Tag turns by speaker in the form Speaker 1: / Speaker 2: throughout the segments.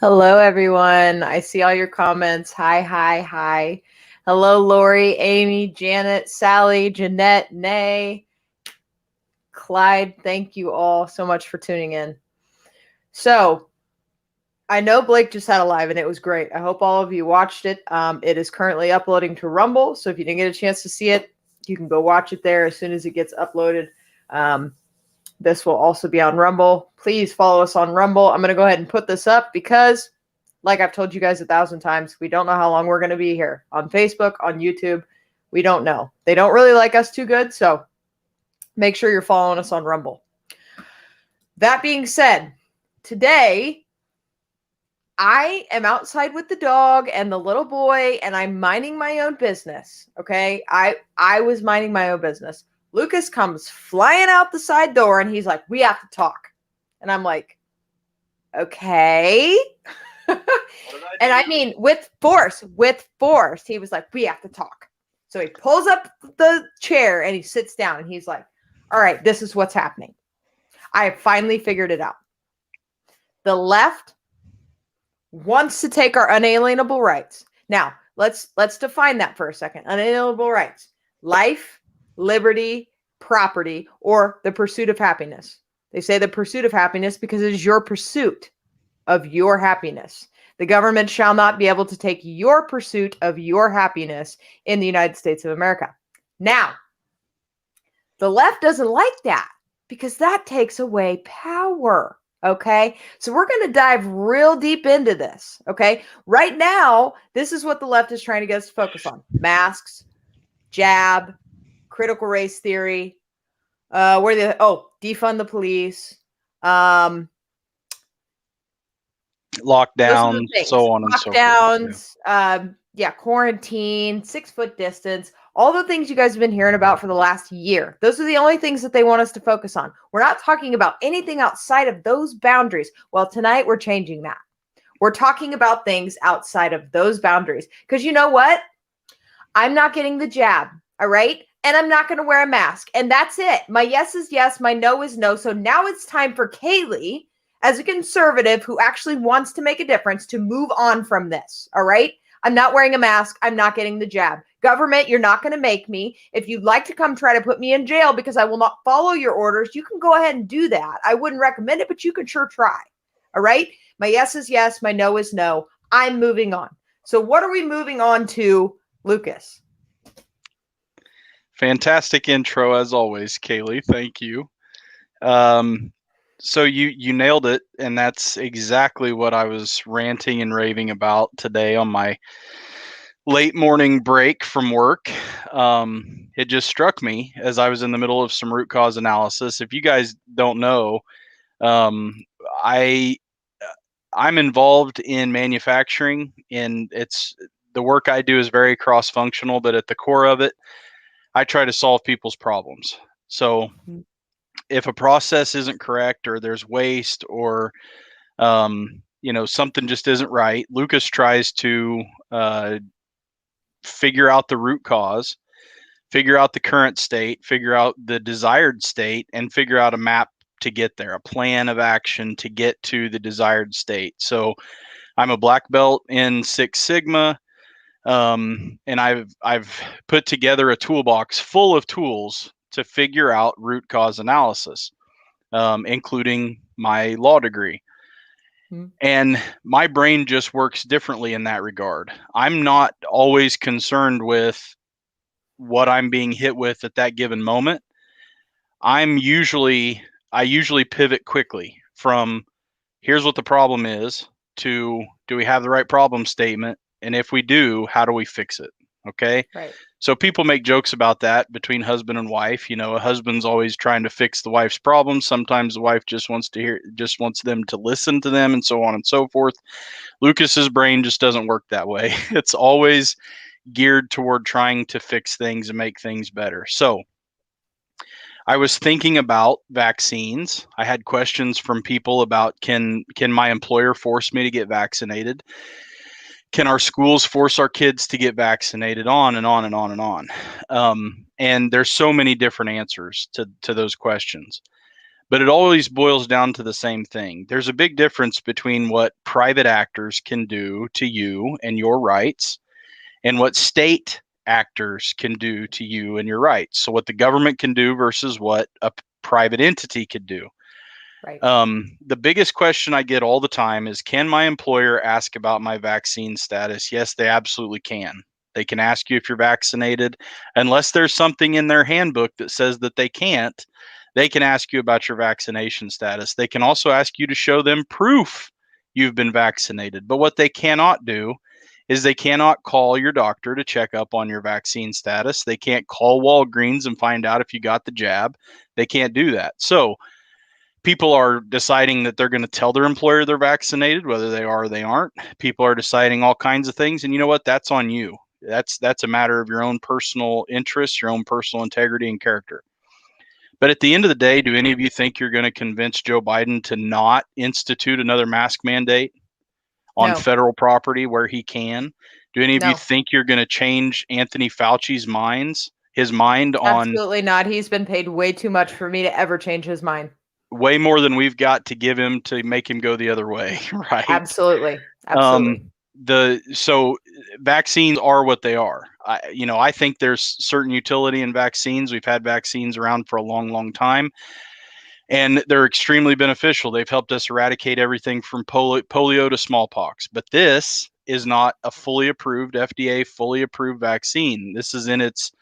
Speaker 1: Hello, everyone. I see all your comments. Hi, hi, hi. Hello, Lori, Amy, Janet, Sally, Jeanette, Nay, Clyde. Thank you all so much for tuning in. So, I know Blake just had a live and it was great. I hope all of you watched it. It is currently uploading to Rumble. So, if you didn't get a chance to see it, you can go watch it there as soon as it gets uploaded. This will also be on Rumble. Please follow us on Rumble. I'm going to go ahead and put this up because, like I've told you guys 1,000 times, we don't know how long we're going to be here on Facebook, on YouTube. We don't know. They don't really like us too good, so make sure you're following us on Rumble. That being said, today I am outside with the dog and the little boy, and I'm minding my own business. Okay, I was minding my own business. Lucas comes flying out the side door, and he's like, "We have to talk," and I'm like, "Okay." And I mean, with force, he was like, "We have to talk." So he pulls up the chair and he sits down and he's like, "All right, this is what's happening. I have finally figured it out. The left wants to take our unalienable rights." Now, let's define that for a second. Unalienable rights: life, liberty, property, or the pursuit of happiness. They say the pursuit of happiness because it is your pursuit of your happiness. The government shall not be able to take your pursuit of your happiness in the United States of America. Now, the left doesn't like that because that takes away power. Okay. So we're going to dive real deep into this. Okay. Right now, this is what the left is trying to get us to focus on: masks, jab, critical race theory, defund the police, those are the
Speaker 2: Lockdowns,
Speaker 1: things.
Speaker 2: so on and so forth.
Speaker 1: Lockdowns, quarantine, 6-foot distance, all the things you guys have been hearing about for the last year. Those are the only things that they want us to focus on. We're not talking about anything outside of those boundaries. Well, tonight we're changing that. We're talking about things outside of those boundaries. Because you know what? I'm not getting the jab, all right? And I'm not going to wear a mask. And that's it. My yes is yes, my no is no. So now it's time for Kaylee, as a conservative who actually wants to make a difference, to move on from this, all right? I'm not wearing a mask. I'm not getting the jab. Government, you're not going to make me. If you'd like to come try to put me in jail because I will not follow your orders, you can go ahead and do that. I wouldn't recommend it, but you can sure try, all right? My yes is yes. My no is no. I'm moving on. So what are we moving on to, Lucas?
Speaker 2: Fantastic intro as always, Kaylee. Thank you. So you nailed it, and that's exactly what I was ranting and raving about today on my late morning break from work. It just struck me as I was in the middle of some root cause analysis. If you guys don't know, um, I I'm involved in manufacturing, and it's the work I do is very cross functional, but at the core of it, I try to solve people's problems. So if a process isn't correct or there's waste or something just isn't right, Lucas tries to figure out the root cause, figure out the current state, figure out the desired state, and figure out a map to get there, a plan of action to get to the desired state. So I'm a black belt in Six Sigma, and I've put together a toolbox full of tools to figure out root cause analysis, including my law degree. And my brain just works differently in that regard. I'm not always concerned with what I'm being hit with at that given moment. I usually pivot quickly from here's what the problem is to do we have the right problem statement, and if we do, how do we fix it? Okay.
Speaker 1: Right.
Speaker 2: So people make jokes about that between husband and wife. A husband's always trying to fix the wife's problems. Sometimes the wife just wants them to listen to them, and so on and so forth. Lucas's brain just doesn't work that way. It's always geared toward trying to fix things and make things better. So I was thinking about vaccines. I had questions from people about can my employer force me to get vaccinated? Can our schools force our kids to get vaccinated? On and on and on and on. And there's so many different answers to those questions. But it always boils down to the same thing. There's a big difference between what private actors can do to you and your rights and what state actors can do to you and your rights. So what the government can do versus what a private entity could do.
Speaker 1: Right.
Speaker 2: The biggest question I get all the time is, can my employer ask about my vaccine status? Yes, they absolutely can. They can ask you if you're vaccinated. Unless there's something in their handbook that says that they can't, they can ask you about your vaccination status. They can also ask you to show them proof you've been vaccinated. But what they cannot do is they cannot call your doctor to check up on your vaccine status. They can't call Walgreens and find out if you got the jab. They can't do that. So people are deciding that they're going to tell their employer they're vaccinated, whether they are or they aren't. People are deciding all kinds of things. And you know what? That's on you. That's a matter of your own personal interests, your own personal integrity and character. But at the end of the day, do any of you think you're going to convince Joe Biden to not institute another mask mandate on
Speaker 1: No.
Speaker 2: federal property where he can? Do any of you
Speaker 1: No.
Speaker 2: think you're going to change Anthony Fauci's his mind on
Speaker 1: Absolutely not. He's been paid way too much for me to ever change his mind.
Speaker 2: way more than we've got to give him to make him go the other way, right?
Speaker 1: Absolutely. Absolutely.
Speaker 2: So vaccines are what they are. I think there's certain utility in vaccines. We've had vaccines around for a long, long time, and they're extremely beneficial. They've helped us eradicate everything from polio to smallpox. But this is not a fully approved, FDA fully approved vaccine. This is in its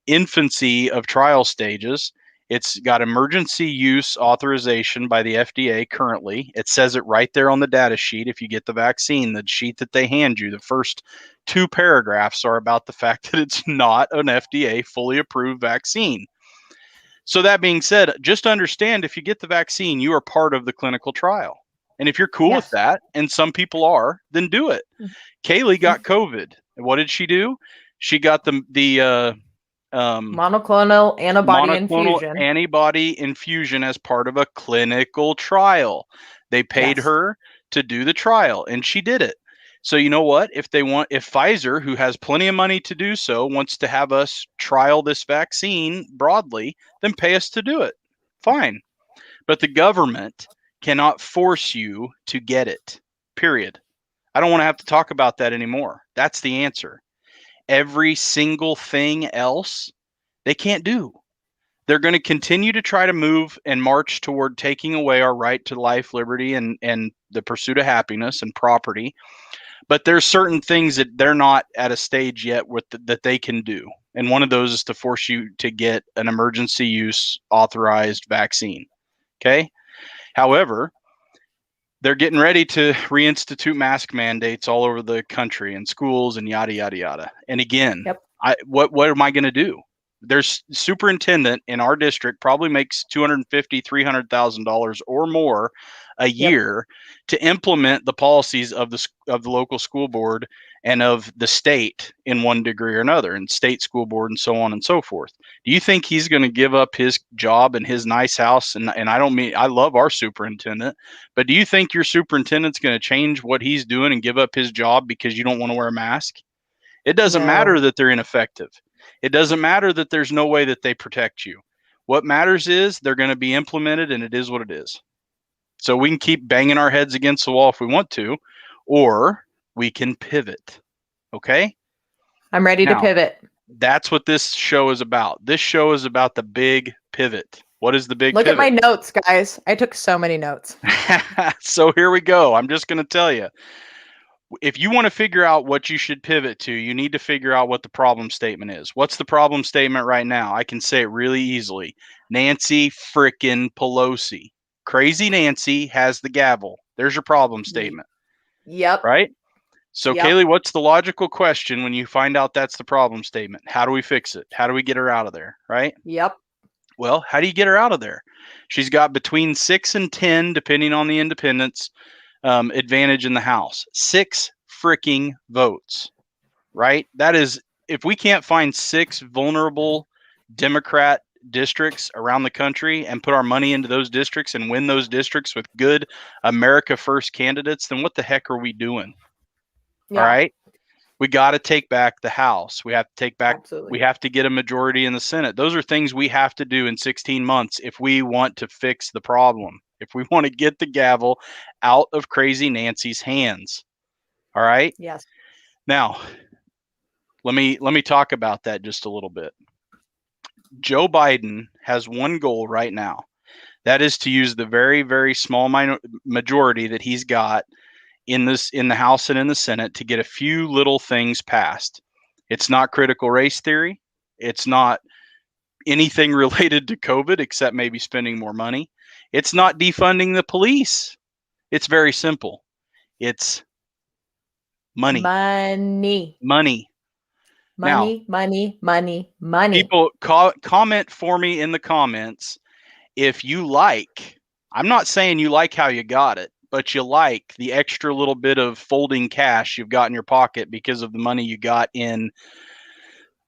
Speaker 2: infancy of trial stages. It's got emergency use authorization by the FDA currently. It says it right there on the data sheet. If you get the vaccine, the sheet that they hand you, the first 2 paragraphs are about the fact that it's not an FDA fully approved vaccine. So that being said, just understand, if you get the vaccine, you are part of the clinical trial. And if you're cool with that, and some people are, then do it. Kaylee got COVID. And what did she do? She got the
Speaker 1: monoclonal
Speaker 2: antibody infusion as part of a clinical trial. They paid her to do the trial, and she did it. So you know what? If Pfizer, who has plenty of money to do so, wants to have us trial this vaccine broadly, then pay us to do it. Fine. But the government cannot force you to get it. Period. I don't want to have to talk about that anymore. That's the answer. Every single thing else they can't do. They're going to continue to try to move and march toward taking away our right to life, liberty, and the pursuit of happiness and property. But there's certain things that they're not at a stage yet that they can do. And one of those is to force you to get an emergency use authorized vaccine. Okay. However, they're getting ready to reinstitute mask mandates all over the country and schools and yada, yada, yada. And again, what am I going to do? There's superintendent in our district probably makes $250,000, $300,000 or more a year to implement the policies of the local school board and of the state in one degree or another, and state school board and so on and so forth. Do you think he's going to give up his job and his nice house? And I don't mean, I love our superintendent, but do you think your superintendent's going to change what he's doing and give up his job because you don't want to wear a mask? It doesn't matter that they're ineffective. It doesn't matter that there's no way that they protect you. What matters is they're going to be implemented, and it is what it is. So we can keep banging our heads against the wall if we want to, or we can pivot. Okay?
Speaker 1: I'm ready to pivot.
Speaker 2: That's what this show is about. This show is about the big pivot. What is the big
Speaker 1: pivot? Look at my notes, guys. I took so many notes.
Speaker 2: So here we go. I'm just going to tell you. If you want to figure out what you should pivot to, you need to figure out what the problem statement is. What's the problem statement right now? I can say it really easily. Nancy frickin' Pelosi. Crazy Nancy has the gavel. There's your problem statement.
Speaker 1: Yep.
Speaker 2: Right? So, Kaylee, what's the logical question when you find out that's the problem statement? How do we fix it? How do we get her out of there? Right?
Speaker 1: Yep.
Speaker 2: Well, how do you get her out of there? She's got between 6 and 10, depending on the independents, advantage in the House. 6 freaking votes, right? That is, if we can't find 6 vulnerable Democrat districts around the country and put our money into those districts and win those districts with good America First candidates, then what the heck are we doing? Yeah. All right. We got to take back the House. We have to take back,
Speaker 1: Absolutely.
Speaker 2: we have to get a majority in the Senate. Those are things we have to do in 16 months if we want to fix the problem, if we want to get the gavel out of crazy Nancy's hands. All right.
Speaker 1: Yes.
Speaker 2: Now, let me talk about that just a little bit. Joe Biden has one goal right now. That is to use the very, very small majority that he's got in the House and in the Senate to get a few little things passed. It's not critical race theory. It's not anything related to COVID except maybe spending more money. It's not defunding the police. It's very simple. It's money.
Speaker 1: Money.
Speaker 2: Money.
Speaker 1: Money, money, money, money.
Speaker 2: People comment for me in the comments if you like. I'm not saying you like how you got it, but you like the extra little bit of folding cash you've got in your pocket because of the money you got in.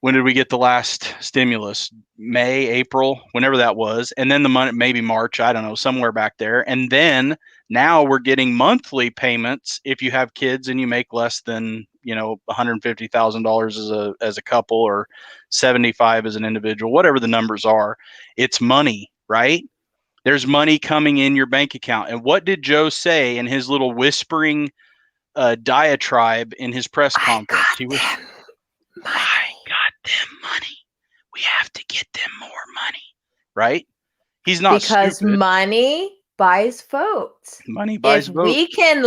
Speaker 2: When did we get the last stimulus? May, April, whenever that was. And then the money, maybe March, I don't know, somewhere back there. And then now we're getting monthly payments if you have kids and you make less than, $150,000 as a couple, or 75 as an individual, whatever the numbers are. It's money, right? There's money coming in your bank account. And what did Joe say in his little whispering diatribe in his press conference? He was, I got them money. We have to get them more money, right? He's not
Speaker 1: because
Speaker 2: stupid.
Speaker 1: Money buys votes.
Speaker 2: Money buys
Speaker 1: if
Speaker 2: votes.
Speaker 1: We can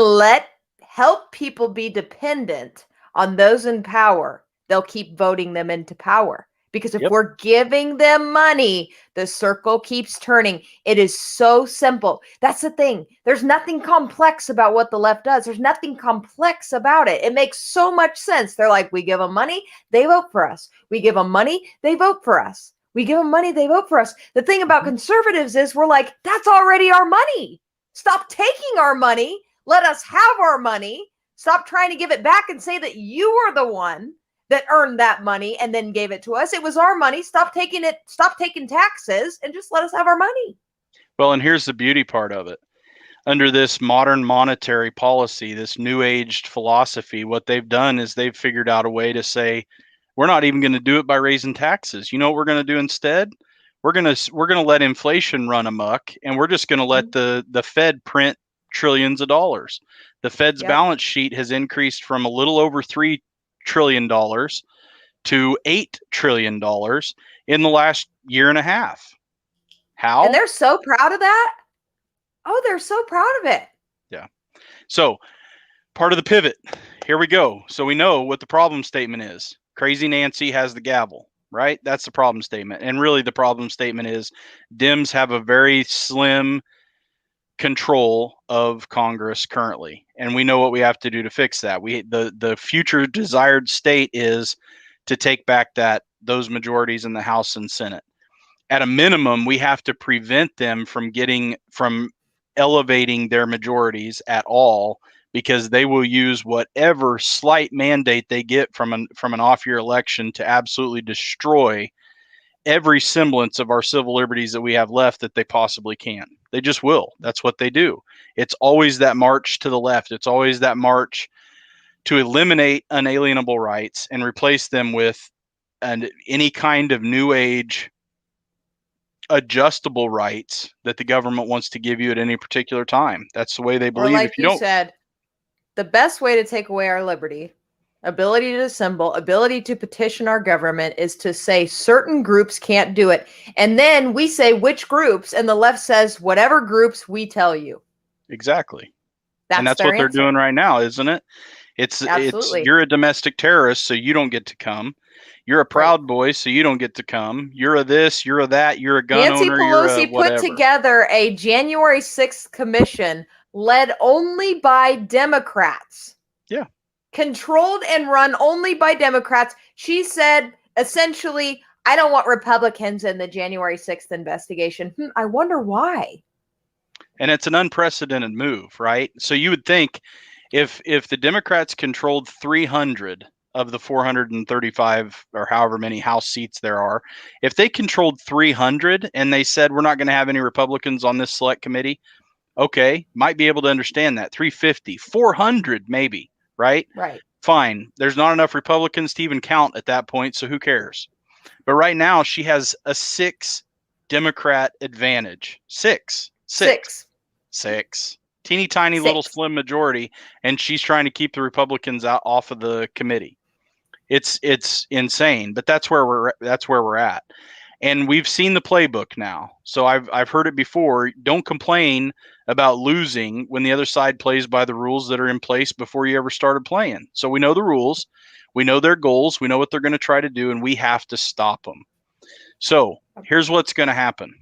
Speaker 1: help people be dependent on those in power, they'll keep voting them into power. Because if we're giving them money, the circle keeps turning. It is so simple. That's the thing. There's nothing complex about what the left does. There's nothing complex about it. It makes so much sense. They're like, we give them money, they vote for us. We give them money, they vote for us. We give them money, they vote for us. The thing about conservatives is we're like, that's already our money. Stop taking our money. Let us have our money. Stop trying to give it back and say that you are the one that earned that money and then gave it to us. It was our money. Stop taking it. Stop taking taxes and just let us have our money.
Speaker 2: Well, and here's the beauty part of it. Under this modern monetary policy, this new aged philosophy, what they've done is they've figured out a way to say, we're not even going to do it by raising taxes. You know what we're going to do instead? We're going to let inflation run amok, and we're just going to let the Fed print trillions of dollars. The Fed's balance sheet has increased from a little over $3 trillion to $8 trillion in the last year and a half. How?
Speaker 1: And they're so proud of that. Oh, they're so proud of it.
Speaker 2: Yeah. So part of the pivot. Here we go. So we know what the problem statement is. Crazy Nancy has the gavel, right? That's the problem statement. And really the problem statement is Dems have a very slim control of Congress currently, and we know what we have to do to fix that. The future desired state is to take back those majorities in the House and Senate. At a minimum, we have to prevent them from elevating their majorities at all, because they will use whatever slight mandate they get from an off-year election to absolutely destroy every semblance of our civil liberties that we have left that they possibly can. They just will. That's what they do. It's always that march to the left. It's always that march to eliminate unalienable rights and replace them with any kind of new age adjustable rights that the government wants to give you at any particular time. That's the way they believe.
Speaker 1: Or like you said, the best way to take away our liberty, ability to assemble, ability to petition our government, is to say certain groups can't do it. And then we say which groups, and the left says whatever groups we tell you.
Speaker 2: Exactly. And that's what they're doing right now, isn't it? It's you're a domestic terrorist, so you don't get to come. You're a Proud Boy, so you don't get to come. You're a this, you're a that, you're a gun
Speaker 1: Nancy
Speaker 2: owner,
Speaker 1: Pelosi
Speaker 2: you're a whatever.
Speaker 1: put together a January 6th commission led only by Democrats.
Speaker 2: Yeah.
Speaker 1: Controlled and run only by Democrats. She said, essentially, I don't want Republicans in the January 6th investigation. I wonder why.
Speaker 2: And it's an unprecedented move, right? So you would think if the Democrats controlled 300 of the 435 or however many House seats there are, if they controlled 300 and they said we're not going to have any Republicans on this select committee, okay, might be able to understand that. 350, 400 maybe, right?
Speaker 1: Right.
Speaker 2: Fine. There's not enough Republicans to even count at that point, so who cares? But right now, she has a 6 Democrat advantage. Six. Teeny tiny little slim majority, and she's trying to keep the Republicans out off of the committee. It's insane, but that's where we're at. And we've seen the playbook now. So I've heard it before. Don't complain about losing when the other side plays by the rules that are in place before you ever started playing. So we know the rules, we know their goals, we know what they're going to try to do, and we have to stop them. So here's what's going to happen.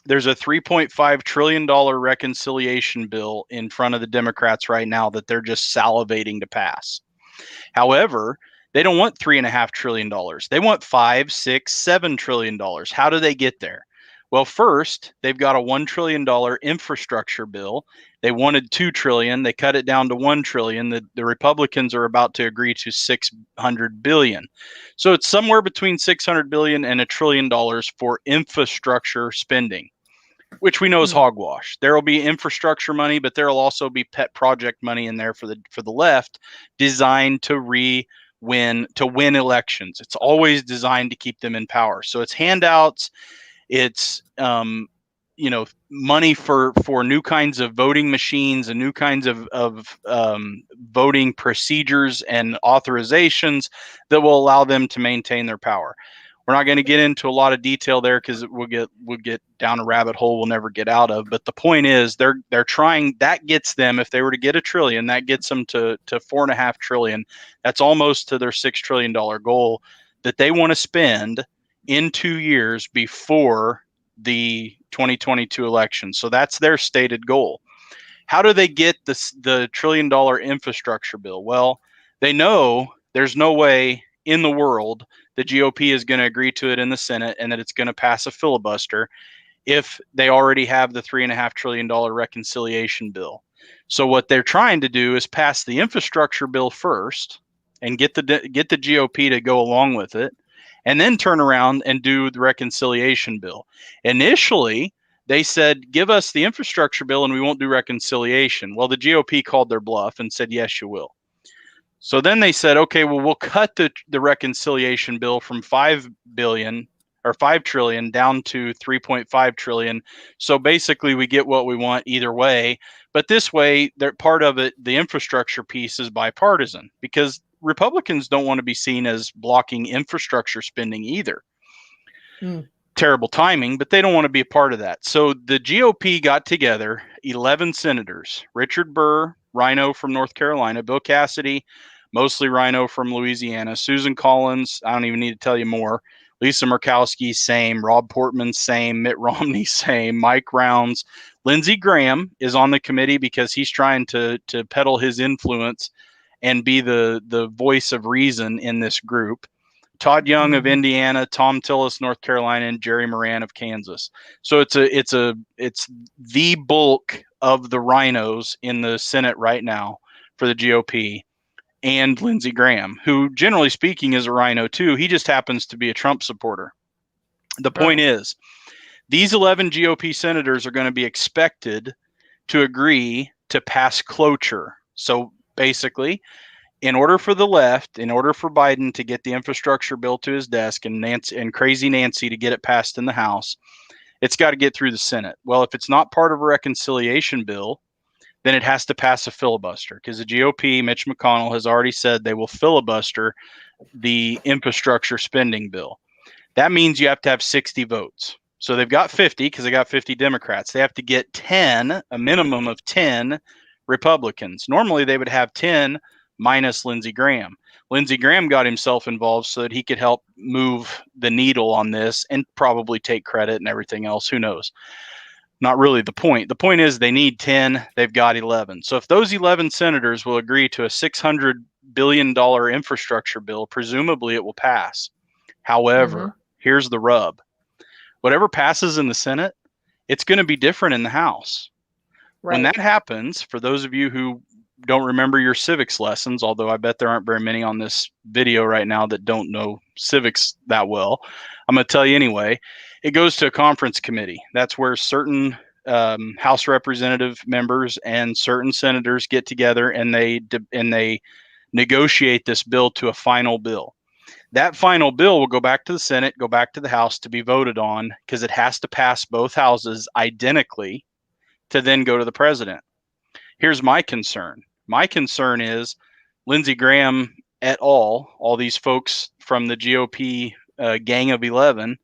Speaker 2: There's a $3.5 trillion reconciliation bill in front of the Democrats right now that they're just salivating to pass. However, they don't want $3.5 trillion. They want $5, $6, $7 trillion. How do they get there? Well, first, they've got a $1 trillion infrastructure bill. They wanted $2 trillion. They cut it down to $1 trillion. The Republicans are about to agree to $600 billion. So it's somewhere between $600 billion and $1 trillion for infrastructure spending, which we know is hogwash. There will be infrastructure money, but there will also be pet project money in there for the left, designed to win elections. It's always designed to keep them in power. So it's handouts, it's money for new kinds of voting machines and new kinds of voting procedures and authorizations that will allow them to maintain their power. We're not going to get into a lot of detail there because we'll get down a rabbit hole we'll never get out of. But the point is, they're trying. That gets them, if they were to get $1 trillion, that gets them to $4.5 trillion. That's almost to their $6 trillion goal that they want to spend in 2 years before the 2022 election. So that's their stated goal. How do they get the $1 trillion infrastructure bill? Well, they know there's no way in the world the GOP is going to agree to it in the Senate and that it's going to pass a filibuster if they already have the $3.5 trillion reconciliation bill. So what they're trying to do is pass the infrastructure bill first and get the GOP to go along with it, and then turn around and do the reconciliation bill. Initially, they said, give us the infrastructure bill and we won't do reconciliation. Well, the GOP called their bluff and said, yes, you will. So then they said, okay, well, we'll cut the reconciliation bill from $5 trillion down to $3.5 trillion. So basically we get what we want either way. But this way, they're part of it, the infrastructure piece is bipartisan, because Republicans don't want to be seen as blocking infrastructure spending either. Terrible timing, but they don't want to be a part of that. So the GOP got together, 11 senators, Richard Burr, Rhino from North Carolina, Bill Cassidy, mostly Rhino from Louisiana, Susan Collins, I don't even need to tell you more, Lisa Murkowski, same, Rob Portman, same, Mitt Romney, same, Mike Rounds, Lindsey Graham is on the committee because he's trying to peddle his influence and be the voice of reason in this group. Todd Young of Indiana, Tom Tillis, North Carolina, and Jerry Moran of Kansas. So it's the bulk of the rhinos in the Senate right now for the GOP, and Lindsey Graham, who generally speaking is a rhino too. He just happens to be a Trump supporter. The point is, these 11 GOP senators are going to be expected to agree to pass cloture. So basically, in order for the left, in order for Biden to get the infrastructure bill to his desk and Crazy Nancy to get it passed in the House, it's got to get through the Senate. Well, if it's not part of a reconciliation bill, then it has to pass a filibuster, because the GOP, Mitch McConnell, has already said they will filibuster the infrastructure spending bill. That means you have to have 60 votes. So they've got 50 because they got 50 Democrats. They have to get 10, a minimum of 10 Republicans. Normally they would have 10 minus Lindsey Graham. Lindsey Graham got himself involved so that he could help move the needle on this and probably take credit and everything else. Who knows? Not really the point. The point is they need 10. They've got 11. So if those 11 senators will agree to a $600 billion infrastructure bill, presumably it will pass. However, here's the rub. Whatever passes in the Senate, it's going to be different in the House. Right. When that happens, for those of you who don't remember your civics lessons, although I bet there aren't very many on this video right now that don't know civics that well, I'm going to tell you anyway. It goes to a conference committee. That's where certain House representative members and certain senators get together and they negotiate this bill to a final bill. That final bill will go back to the Senate, go back to the House to be voted on, because it has to pass both houses identically to then go to the president. Here's my concern. My concern is Lindsey Graham et al., all these folks from the GOP Gang of 11,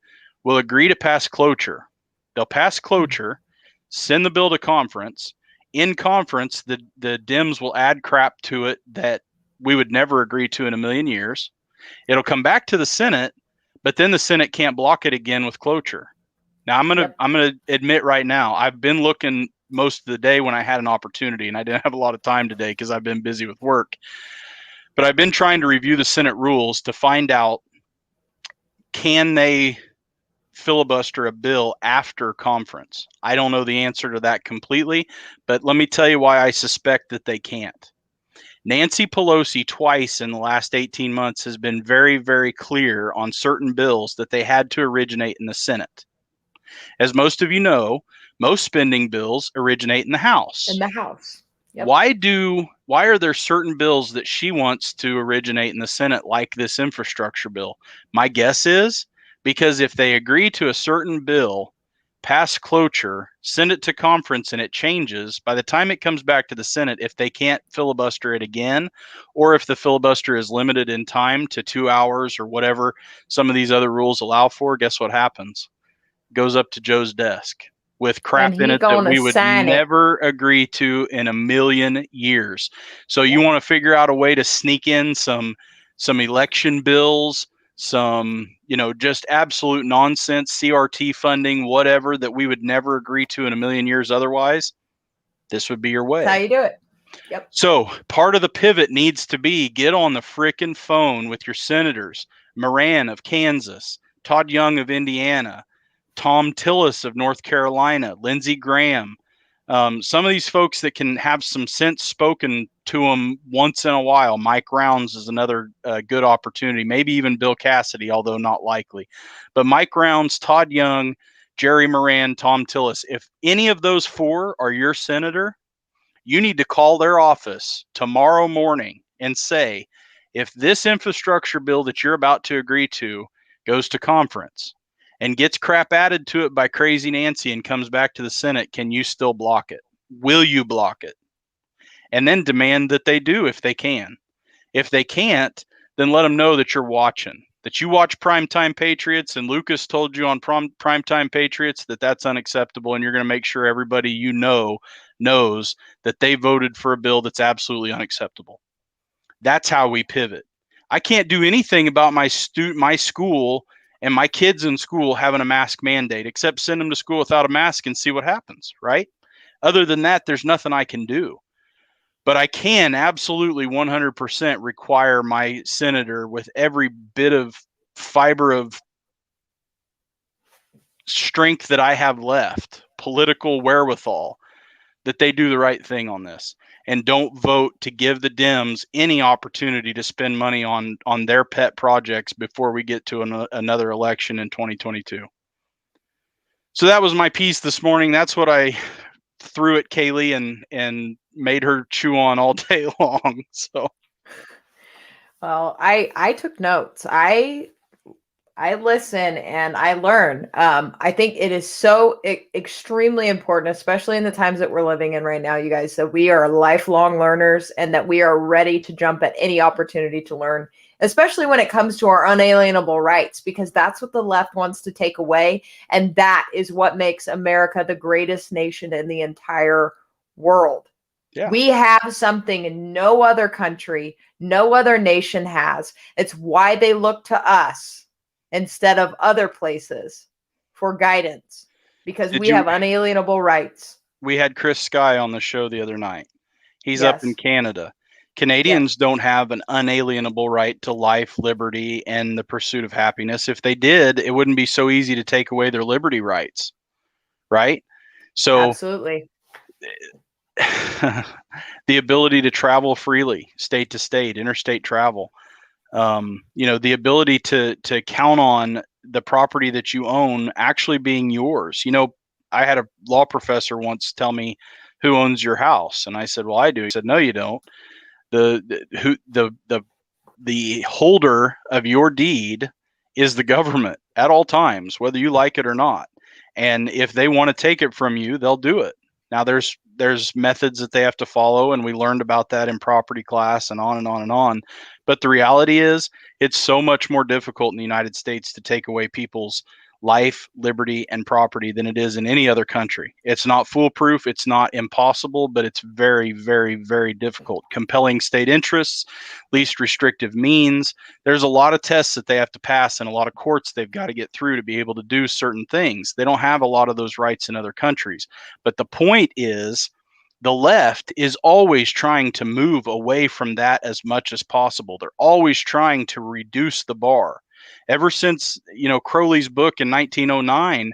Speaker 2: will agree to pass cloture. They'll pass cloture, send the bill to conference. In conference, the Dems will add crap to it that we would never agree to in a million years. It'll come back to the Senate, but then the Senate can't block it again with cloture. Now, I'm gonna admit right now, I've been looking most of the day when I had an opportunity, and I didn't have a lot of time today because I've been busy with work. But I've been trying to review the Senate rules to find out, can they filibuster a bill after conference? I don't know the answer to that completely, but let me tell you why I suspect that they can't. Nancy Pelosi twice in the last 18 months has been very, very clear on certain bills that they had to originate in the Senate. As most of you know, most spending bills originate in the House.
Speaker 1: In the House. Yep.
Speaker 2: Why are there certain bills that she wants to originate in the Senate, like this infrastructure bill? My guess is because if they agree to a certain bill, pass cloture, send it to conference, and it changes, by the time it comes back to the Senate, if they can't filibuster it again, or if the filibuster is limited in time to 2 hours or whatever some of these other rules allow for, guess what happens? It goes up to Joe's desk with crap in it that we would never agree to in a million years. So you want to figure out a way to sneak in some election bills, some, just absolute nonsense, CRT funding, whatever, that we would never agree to in a million years otherwise. This would be your way.
Speaker 1: That's how you do it. Yep.
Speaker 2: So part of the pivot needs to be get on the frickin' phone with your senators, Moran of Kansas, Todd Young of Indiana, Tom Tillis of North Carolina, Lindsey Graham, some of these folks that can have some sense spoken to them once in a while. Mike Rounds is another good opportunity, maybe even Bill Cassidy, although not likely. But Mike Rounds, Todd Young, Jerry Moran, Tom Tillis, if any of those four are your senator, you need to call their office tomorrow morning and say, if this infrastructure bill that you're about to agree to goes to conference and gets crap added to it by Crazy Nancy and comes back to the Senate, can you still block it? Will you block it? And then demand that they do if they can. If they can't, then let them know that you're watching, that you watch Primetime Patriots, and Lucas told you on Primetime Patriots that that's unacceptable, and you're going to make sure everybody knows that they voted for a bill that's absolutely unacceptable. That's how we pivot. I can't do anything about my school and my kids in school having a mask mandate, except send them to school without a mask and see what happens, right? Other than that, there's nothing I can do. But I can absolutely 100% require my senator, with every bit of fiber of strength that I have left, political wherewithal, that they do the right thing on this and don't vote to give the Dems any opportunity to spend money on their pet projects before we get to another election in 2022. So that was my piece this morning. That's what I threw at Kaylee and made her chew on all day long. So,
Speaker 1: well, I took notes. I listen and I learn. I think it is so extremely important, especially in the times that we're living in right now, you guys, that we are lifelong learners and that we are ready to jump at any opportunity to learn, especially when it comes to our unalienable rights, because that's what the left wants to take away. And that is what makes America the greatest nation in the entire world. Yeah. We have something no other country, no other nation has. It's why they look to us instead of other places for guidance, because we have unalienable rights.
Speaker 2: We had Chris Sky on the show the other night. He's up in Canada. Canadians don't have an unalienable right to life, liberty, and the pursuit of happiness. If they did, it wouldn't be so easy to take away their liberty rights, right? So
Speaker 1: absolutely.
Speaker 2: The ability to travel freely, state to state, interstate travel, the ability to count on the property that you own actually being yours. I had a law professor once tell me, who owns your house? And I said, well, I do. He said, no, you don't. The holder of your deed is the government at all times, whether you like it or not. And if they want to take it from you, they'll do it. Now there's methods that they have to follow, and we learned about that in property class and on and on and on. But the reality is it's so much more difficult in the United States to take away people's life, liberty, and property than it is in any other country. It's not foolproof, it's not impossible, but it's very, very, very difficult. Compelling state interests, least restrictive means. There's a lot of tests that they have to pass and a lot of courts they've got to get through to be able to do certain things. They don't have a lot of those rights in other countries. But the point is, the left is always trying to move away from that as much as possible. They're always trying to reduce the bar. Ever since, Crowley's book in 1909,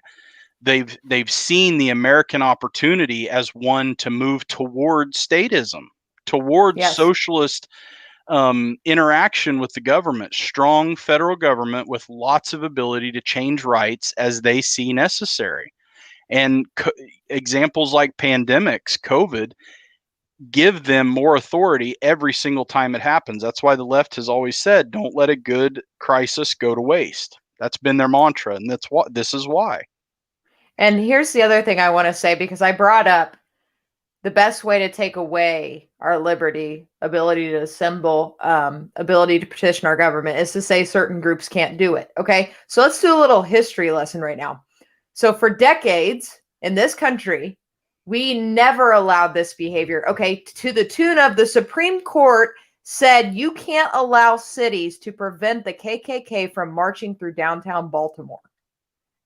Speaker 2: they've seen the American opportunity as one to move towards statism, towards socialist interaction with the government, strong federal government with lots of ability to change rights as they see necessary. And examples like pandemics, COVID, give them more authority every single time it happens. That's why the left has always said, don't let a good crisis go to waste. That's been their mantra, and this is why.
Speaker 1: And here's the other thing I want to say, because I brought up the best way to take away our liberty, ability to assemble, ability to petition our government is to say certain groups can't do it. Okay, so let's do a little history lesson right now. So for decades in this country, we never allowed this behavior, okay, to the tune of the Supreme Court said you can't allow cities to prevent the KKK from marching through downtown Baltimore.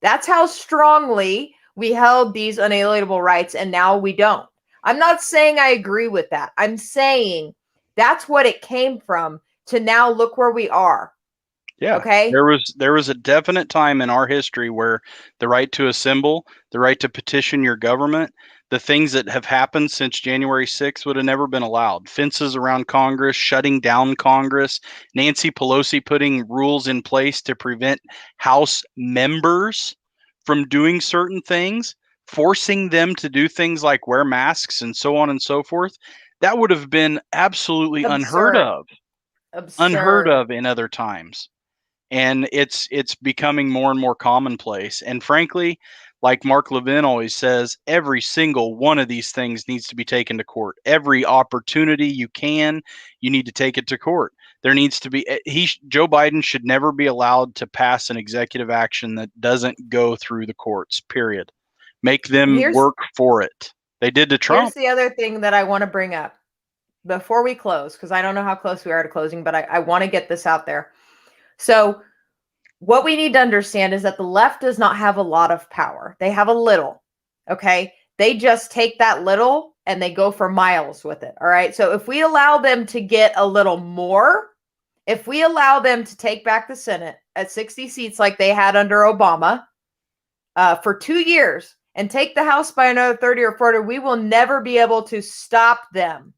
Speaker 1: That's how strongly we held these unalienable rights, and now we don't. I'm not saying I agree with that. I'm saying that's what it came from to now look where we are.
Speaker 2: Yeah.
Speaker 1: Okay.
Speaker 2: There was a definite time in our history where the right to assemble, the right to petition your government, the things that have happened since January 6th would have never been allowed. Fences around Congress, shutting down Congress, Nancy Pelosi putting rules in place to prevent House members from doing certain things, forcing them to do things like wear masks and so on and so forth. That would have been absolutely unheard of. Unheard of in other times. And it's becoming more and more commonplace. And frankly, like Mark Levin always says, every single one of these things needs to be taken to court. Every opportunity you need to take it to court. There needs to be Joe Biden should never be allowed to pass an executive action that doesn't go through the courts, period. Make them work for it. They did to Trump.
Speaker 1: Here's the other thing that I want to bring up before we close, because I don't know how close we are to closing, but I want to get this out there. So what we need to understand is that the left does not have a lot of power. They have a little, okay? They just take that little and they go for miles with it, all right? So if we allow them to get a little more, if we allow them to take back the Senate at 60 seats like they had under Obama for 2 years and take the House by another 30 or 40, we will never be able to stop them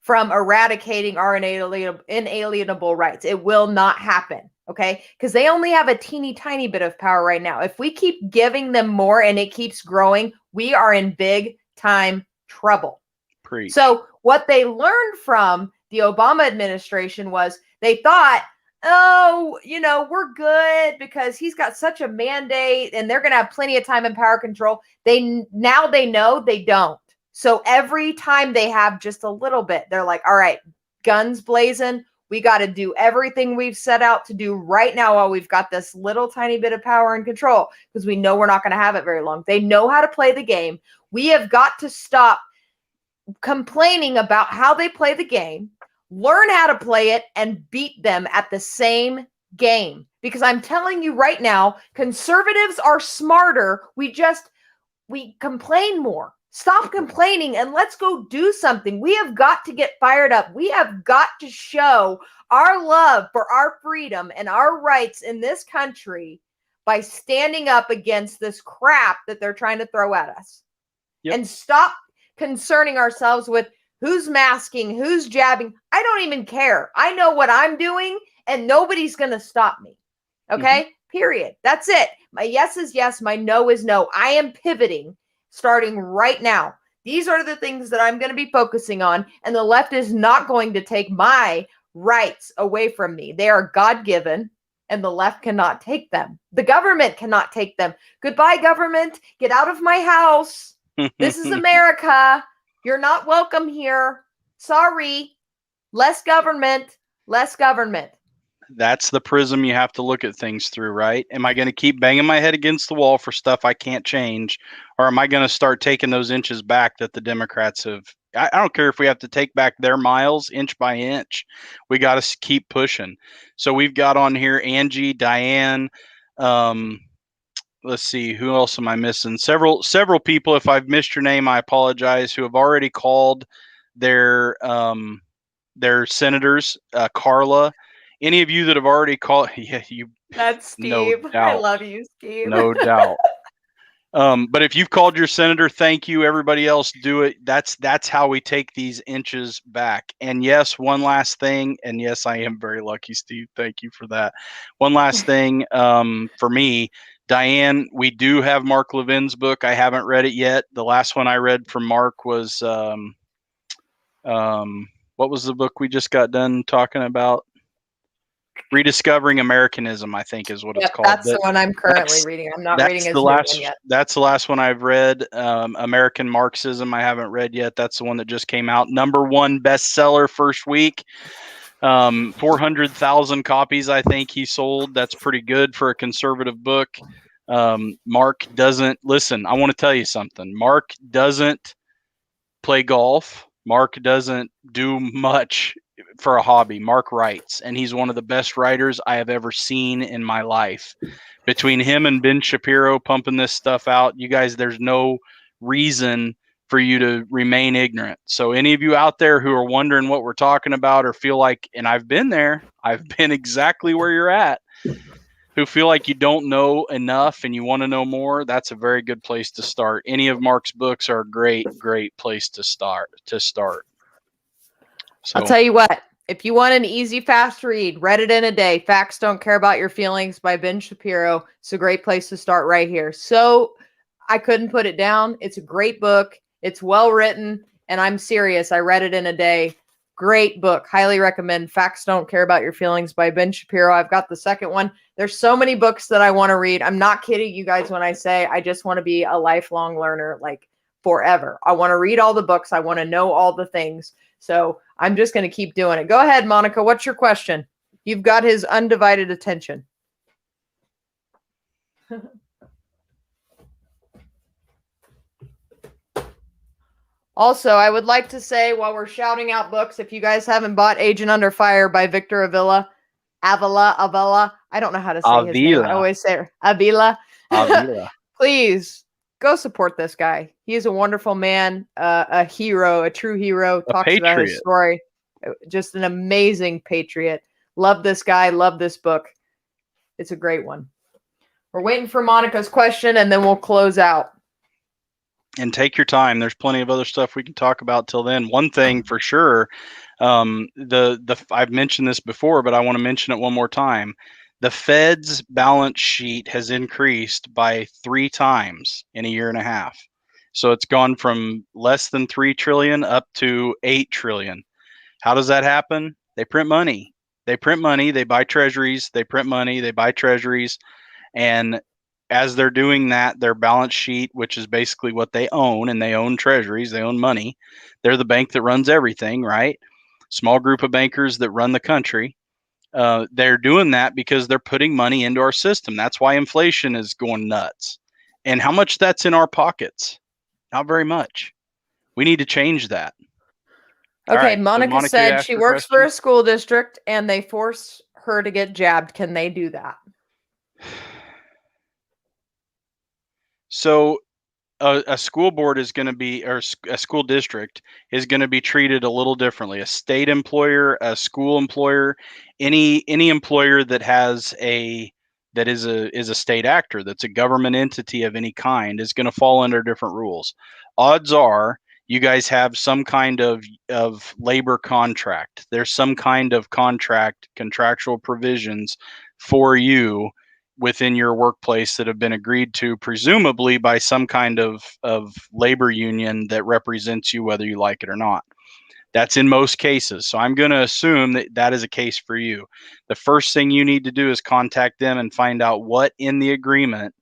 Speaker 1: from eradicating our inalienable rights. It will not happen, okay? Because they only have a teeny tiny bit of power right now. If we keep giving them more and it keeps growing, we are in big time trouble.
Speaker 2: Preach.
Speaker 1: So what they learned from the Obama administration was they thought, oh, we're good because he's got such a mandate and they're going to have plenty of time and power control. Now they know they don't. So every time they have just a little bit, they're like, all right, guns blazing. We got to do everything we've set out to do right now while we've got this little tiny bit of power and control, because we know we're not going to have it very long. They know how to play the game. We have got to stop complaining about how they play the game, learn how to play it, and beat them at the same game. Because I'm telling you right now, conservatives are smarter. We complain more. Stop complaining and let's go do something. We have got to get fired up. We have got to show our love for our freedom and our rights in this country by standing up against this crap that they're trying to throw at us. Yep. And stop concerning ourselves with who's masking, who's jabbing. I don't even care. I know what I'm doing and nobody's going to stop me. Okay? Mm-hmm. Period. That's it. My yes is yes. My no is no. I am pivoting starting right now. These are the things that I'm going to be focusing on, and the left is not going to take my rights away from me. They are God-given, and the left cannot take them. The government cannot take them. Goodbye, government. Get out of my house. This is America. You're not welcome here. Sorry. Less government. Less government.
Speaker 2: That's the prism you have to look at things through, right? Am I going to keep banging my head against the wall for stuff I can't change? Or am I going to start taking those inches back that the Democrats have? I don't care if we have to take back their miles inch by inch. We got to keep pushing. So we've got on here Angie, Diane. Let's see, who else am I missing? Several people. If I've missed your name, I apologize. Who have already called their senators, Carla. Any of you that have already called, yeah, you.
Speaker 1: That's Steve.
Speaker 2: No doubt.
Speaker 1: I love you, Steve.
Speaker 2: No doubt. But if you've called your senator, thank you. Everybody else, do it. That's how we take these inches back. And yes, one last thing. And yes, I am very lucky, Steve. Thank you for that. One last thing for me, Diane. We do have Mark Levin's book. I haven't read it yet. The last one I read from Mark was what was the book we just got done talking about? Rediscovering Americanism, I think is what it's called.
Speaker 1: That's the one I'm currently reading. I'm not reading his new one yet.
Speaker 2: That's the last one I've read. American Marxism, I haven't read yet. That's the one that just came out. #1 bestseller first week. 400,000 copies, I think he sold. That's pretty good for a conservative book. Mark doesn't listen. I want to tell you something. Mark doesn't play golf. Mark doesn't do much for a hobby. Mark writes, and he's one of the best writers I have ever seen in my life. Between him and Ben Shapiro pumping this stuff out, you guys, there's no reason for you to remain ignorant. So any of you out there who are wondering what we're talking about or feel like, and I've been there, I've been exactly where you're at, who feel like you don't know enough and you want to know more, that's a very good place to start. Any of Mark's books are a great place to start. So,
Speaker 1: I'll tell you what, if you want an easy, fast read, read it in a day. Facts Don't Care About Your Feelings by Ben Shapiro. It's a great place to start right here. So I couldn't put it down. It's a great book. It's well written, and I'm serious. I read it in a day. Great book. Highly recommend Facts Don't Care About Your Feelings by Ben Shapiro. I've got the second one. There's so many books that I want to read. I'm not kidding you guys when I say I just want to be a lifelong learner, like forever. I want to read all the books. I want to know all the things. So I'm just going to keep doing it. Go ahead, Monica. What's your question? You've got his undivided attention. Also, I would like to say while we're shouting out books, if you guys haven't bought Agent Under Fire by Victor Avila, I don't know how to say his name. I always say Avila. Please go support this guy. He is a wonderful man, a hero, a true hero. Talks about his story. Just an amazing patriot. Love this guy. Love this book. It's a great one. We're waiting for Monica's question, and then we'll close out.
Speaker 2: And take your time. There's plenty of other stuff we can talk about till then. One thing for sure, I've mentioned this before, but I want to mention it one more time. The Fed's balance sheet has increased by 3 times in a year and a half. So it's gone from less than 3 trillion up to 8 trillion. How does that happen? They print money. They print money. They buy treasuries. They print money. They buy treasuries. And as they're doing that, their balance sheet, which is basically what they own, and they own treasuries, they own money. They're the bank that runs everything, right? Small group of bankers that run the country. They're doing that because they're putting money into our system. That's why inflation is going nuts. And how much that's in our pockets? Not very much. We need to change that.
Speaker 1: Okay, right, Monica said she works for a school district and they force her to get jabbed. Can they do that?
Speaker 2: So a school board is going to be, or a school district is going to be treated a little differently. A state employer, a school employer, any employer that has is a state actor, that's a government entity of any kind, is going to fall under different rules. Odds are you guys have some kind of labor contract. There's some kind of contractual provisions for you within your workplace that have been agreed to, presumably by some kind of labor union that represents you, whether you like it or not. That's in most cases. So I'm going to assume that that is a case for you. The first thing you need to do is contact them and find out what in the agreement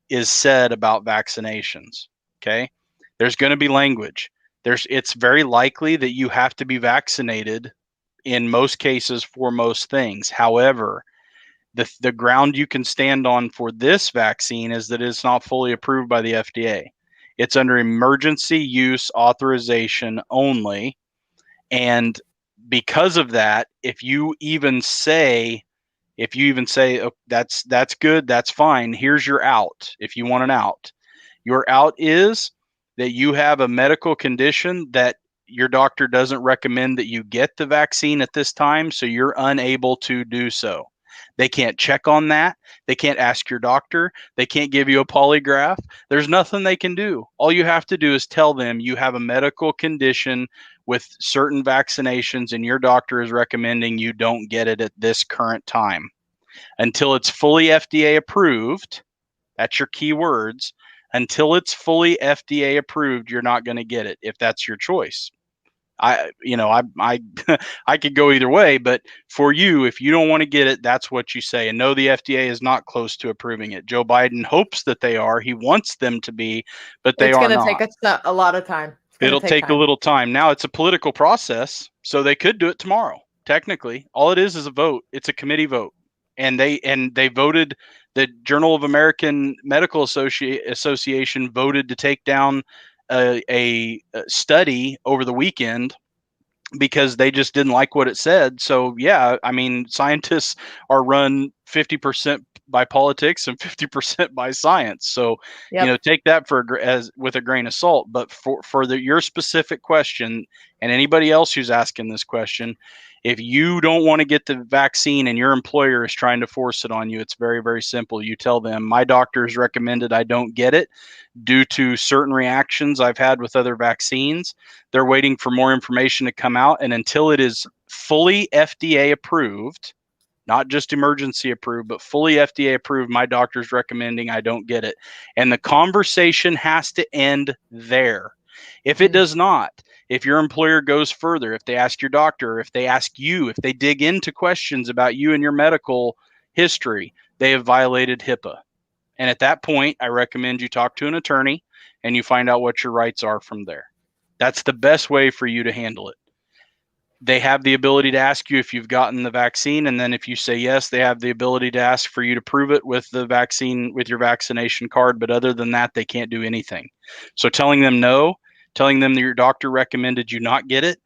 Speaker 2: is said about vaccinations. Okay. There's going to be language. It's very likely that you have to be vaccinated in most cases for most things. However, the ground you can stand on for this vaccine is that it's not fully approved by the FDA. It's under emergency use authorization only. And because of that, if you even say, oh, that's good, that's fine, here's your out. If you want an out, your out is that you have a medical condition that your doctor doesn't recommend that you get the vaccine at this time, so you're unable to do so. They can't check on that. They can't ask your doctor. They can't give you a polygraph. There's nothing they can do. All you have to do is tell them you have a medical condition with certain vaccinations and your doctor is recommending you don't get it at this current time. Until it's fully FDA approved, that's your key words. Until it's fully FDA approved, you're not going to get it if that's your choice. I could go either way, but for you, if you don't want to get it, that's what you say. And no, the FDA is not close to approving it. Joe Biden hopes that they are. He wants them to be, but they are not.
Speaker 1: It's going to take a lot of time.
Speaker 2: It'll take a little time. Now it's a political process, so they could do it tomorrow. Technically, all it is a vote. It's a committee vote, and they voted. The Journal of American Medical Association voted to take down a study over the weekend because they just didn't like what it said. So yeah, I mean, scientists are run 50% by politics and 50% by science. So take that with a grain of salt. But for your specific question, and anybody else who's asking this question, if you don't want to get the vaccine and your employer is trying to force it on you, it's very, very simple. You tell them, my doctor has recommended I don't get it due to certain reactions I've had with other vaccines. They're waiting for more information to come out. And until it is fully FDA approved, not just emergency approved, but fully FDA approved, my doctor's recommending I don't get it. And the conversation has to end there. If it does not, if your employer goes further, if they ask your doctor, if they ask you, if they dig into questions about you and your medical history, they have violated HIPAA. And at that point, I recommend you talk to an attorney and you find out what your rights are from there. That's the best way for you to handle it. They have the ability to ask you if you've gotten the vaccine. And then if you say yes, they have the ability to ask for you to prove it with the vaccine, with your vaccination card. But other than that, they can't do anything. So telling them no, telling them that your doctor recommended you not get it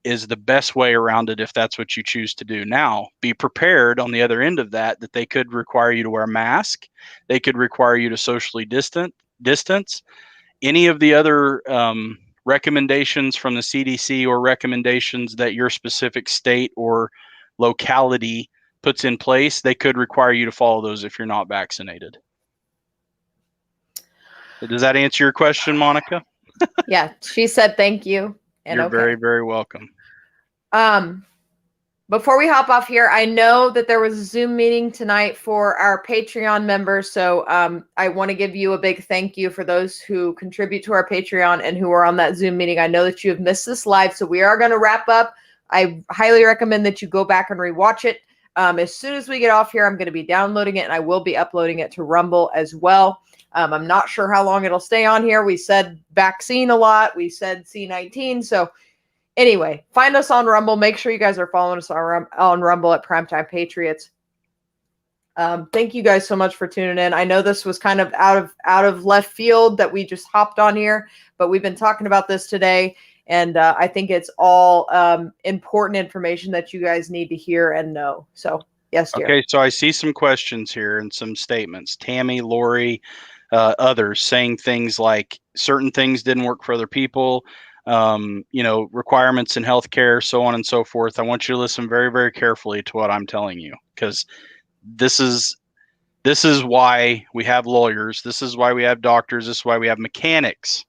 Speaker 2: is the best way around it if that's what you choose to do. Now, be prepared on the other end of that they could require you to wear a mask. They could require you to socially distance. Any of the other recommendations from the CDC or recommendations that your specific state or locality puts in place, they could require you to follow those if you're not vaccinated. Does that answer your question, Monica?
Speaker 1: Yeah, she said thank you. And
Speaker 2: you're very, very welcome.
Speaker 1: Before we hop off here, I know that there was a Zoom meeting tonight for our Patreon members. So I want to give you a big thank you for those who contribute to our Patreon and who are on that Zoom meeting. I know that you have missed this live, so we are going to wrap up. I highly recommend that you go back and rewatch it. As soon as we get off here, I'm going to be downloading it and I will be uploading it to Rumble as well. I'm not sure how long it'll stay on here. We said vaccine a lot. We said C19. So anyway, find us on Rumble. Make sure you guys are following us on Rumble at Primetime Patriots. Thank you guys so much for tuning in. I know this was kind of out of left field that we just hopped on here, but we've been talking about this today. And I think it's all important information that you guys need to hear and know. So, yes, dear.
Speaker 2: Okay, so I see some questions here and some statements. Tammy, Lori, others saying things like certain things didn't work for other people, requirements in healthcare, so on and so forth. I want you to listen very, very carefully to what I'm telling you, because this is why we have lawyers. This is why we have doctors. This is why we have mechanics.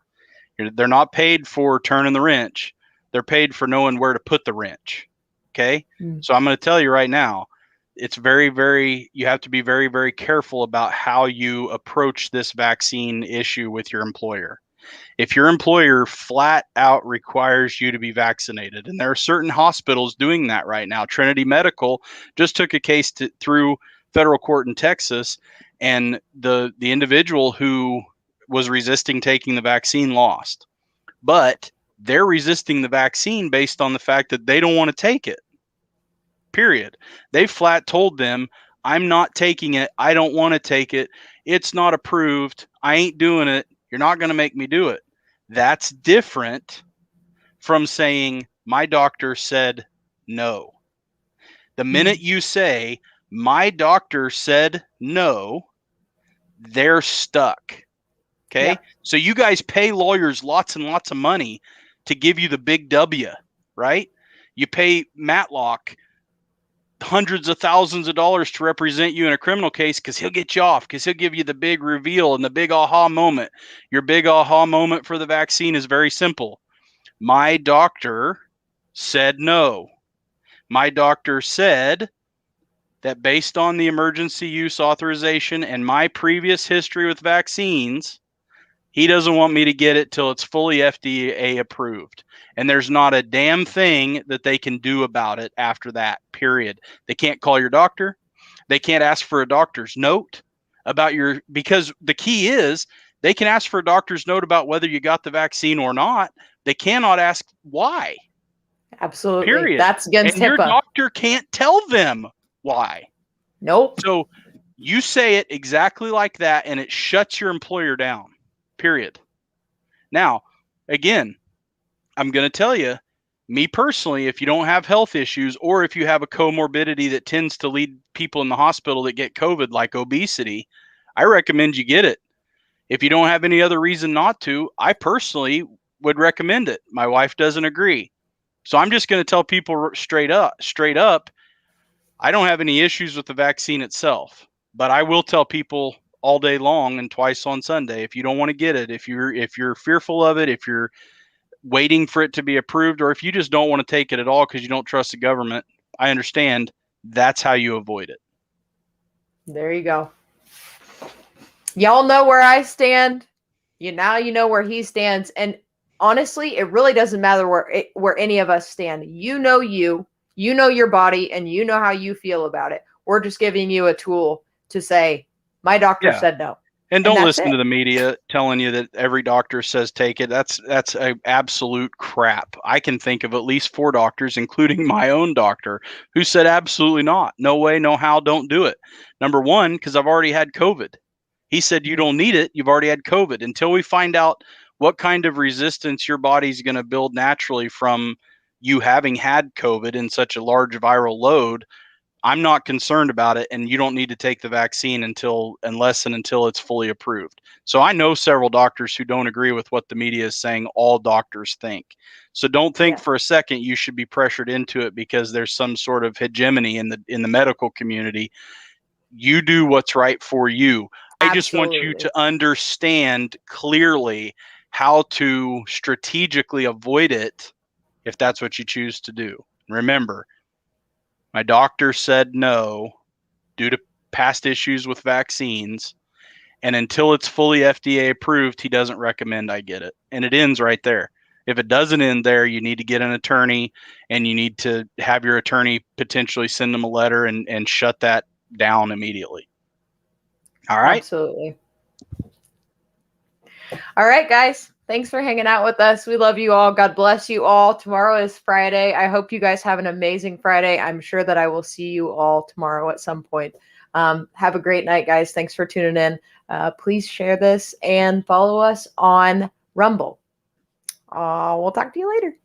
Speaker 2: They're not paid for turning the wrench. They're paid for knowing where to put the wrench. Okay. So I'm going to tell you right now, it's very, you have to be very careful about how you approach this vaccine issue with your employer. If your employer flat out requires you to be vaccinated, and there are certain hospitals doing that right now. Trinity Medical just took a case through federal court in Texas, and the individual who was resisting taking the vaccine lost. But they're resisting the vaccine based on the fact that they don't want to take it. Period. They flat told them, I'm not taking it. I don't want to take it. It's not approved. I ain't doing it. You're not going to make me do it. That's different from saying, my doctor said no. The minute you say, my doctor said no, they're stuck. Okay. Yeah. So you guys pay lawyers lots and lots of money to give you the big W, right? You pay Matlock hundreds of thousands of dollars to represent you in a criminal case because he'll get you off, because he'll give you the big reveal and the big aha moment. Your big aha moment for the vaccine is very simple. My doctor said no. My doctor said that based on the emergency use authorization and my previous history with vaccines, he doesn't want me to get it till it's fully FDA approved. And there's not a damn thing that they can do about it after that, period. They can't call your doctor. They can't ask for a doctor's note about your, because the key is they can ask for a doctor's note about whether you got the vaccine or not. They cannot ask why.
Speaker 1: Absolutely.
Speaker 2: Period.
Speaker 1: That's against
Speaker 2: and
Speaker 1: HIPAA.
Speaker 2: Your doctor can't tell them why.
Speaker 1: Nope.
Speaker 2: So you say it exactly like that and it shuts your employer down. Period. Now, again, I'm going to tell you, me personally, if you don't have health issues or if you have a comorbidity that tends to lead people in the hospital that get COVID, like obesity, I recommend you get it. If you don't have any other reason not to, I personally would recommend it. My wife doesn't agree. So I'm just going to tell people straight up, I don't have any issues with the vaccine itself, but I will tell people all day long and twice on Sunday, if you don't want to get it, if you're fearful of it, if you're waiting for it to be approved, or if you just don't want to take it at all because you don't trust the government, I understand. That's how you avoid it.
Speaker 1: There you go. Y'all know where I stand. Now you know where he stands. And honestly, it really doesn't matter where any of us stand. You know your body, and you know how you feel about it. We're just giving you a tool to say, my doctor said no.
Speaker 2: And don't listen to the media telling you that every doctor says take it. That's a absolute crap. I can think of at least 4 doctors, including my own doctor, who said absolutely not. No way, no how, don't do it. Number one, because I've already had COVID. He said you don't need it. You've already had COVID. Until we find out what kind of resistance your body's going to build naturally from you having had COVID in such a large viral load, I'm not concerned about it, and you don't need to take the vaccine until it's fully approved. So I know several doctors who don't agree with what the media is saying all doctors think. So don't think for a second you should be pressured into it because there's some sort of hegemony in the medical community. You do what's right for you. I just want you to understand clearly how to strategically avoid it if that's what you choose to do. Remember, my doctor said no due to past issues with vaccines, and until it's fully FDA approved, he doesn't recommend I get it. And it ends right there. If it doesn't end there, you need to get an attorney, and you need to have your attorney potentially send them a letter and shut that down immediately. All right?
Speaker 1: Absolutely. All right, guys. Thanks for hanging out with us. We love you all. God bless you all. Tomorrow is Friday. I hope you guys have an amazing Friday. I'm sure that I will see you all tomorrow at some point. Have a great night, guys. Thanks for tuning in. Please share this and follow us on Rumble. We'll talk to you later.